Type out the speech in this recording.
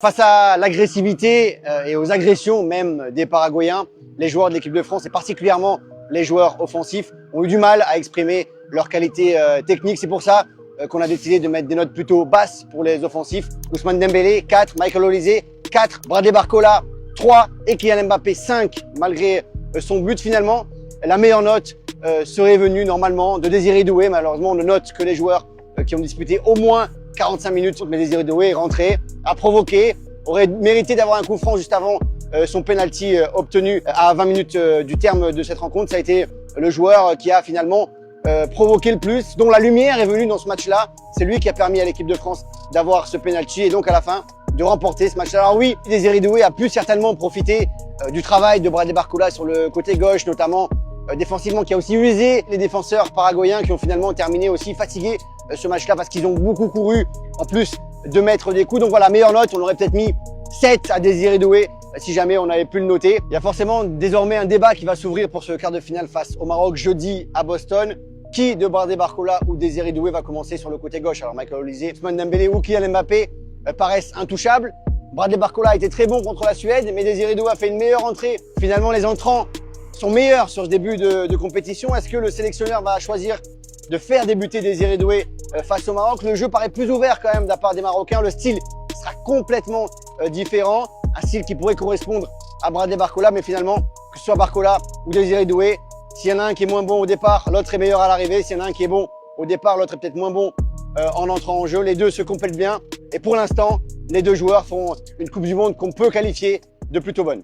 Face à l'agressivité et aux agressions même des Paraguayens, les joueurs de l'équipe de France et particulièrement les joueurs offensifs ont eu du mal à exprimer leur qualité technique. C'est pour ça qu'on a décidé de mettre des notes plutôt basses pour les offensifs. Ousmane Dembélé, 4, Michael Olise, 4, Bradley Barcola, 3 et Kylian Mbappé, 5, malgré son but finalement. La meilleure note serait venue normalement de Désiré Doué. Malheureusement, on ne note que les joueurs qui ont disputé au moins 45 minutes, mais Désiré Doué est rentré, a provoqué, aurait mérité d'avoir un coup franc juste avant son penalty obtenu à 20 minutes du terme de cette rencontre. Ça a été le joueur qui a finalement provoqué le plus, dont la lumière est venue dans ce match-là. C'est lui qui a permis à l'équipe de France d'avoir ce penalty et donc à la fin de remporter ce match-là. Alors oui, Désiré Doué a pu certainement profiter du travail de Bradley Barcola sur le côté gauche, notamment défensivement, qui a aussi usé les défenseurs paraguayens qui ont finalement terminé aussi fatigués ce match-là parce qu'ils ont beaucoup couru en plus de mettre des coups. Donc voilà, meilleure note, on aurait peut-être mis 7 à Désiré Doué si jamais on avait pu le noter. Il y a forcément désormais un débat qui va s'ouvrir pour ce quart de finale face au Maroc jeudi à Boston. Qui de Bradley Barcola ou Désiré Doué va commencer sur le côté gauche? Alors Michael Olise, Ousmane Dembélé ou Kylian Mbappé paraissent intouchables. Bradley Barcola a été très bon contre la Suède, mais Désiré Doué a fait une meilleure entrée. Finalement, les entrants sont meilleurs sur ce début de compétition. Est-ce que le sélectionneur va choisir de faire débuter Désiré Doué face au Maroc? Le jeu paraît plus ouvert quand même de la part des Marocains. Le style sera complètement différent. Un style qui pourrait correspondre à Bradley Barcola, mais finalement, que ce soit Barcola ou Désiré Doué, s'il y en a un qui est moins bon au départ, l'autre est meilleur à l'arrivée. S'il y en a un qui est bon au départ, l'autre est peut-être moins bon en entrant en jeu. Les deux se complètent bien. Et pour l'instant, les deux joueurs font une Coupe du Monde qu'on peut qualifier de plutôt bonne.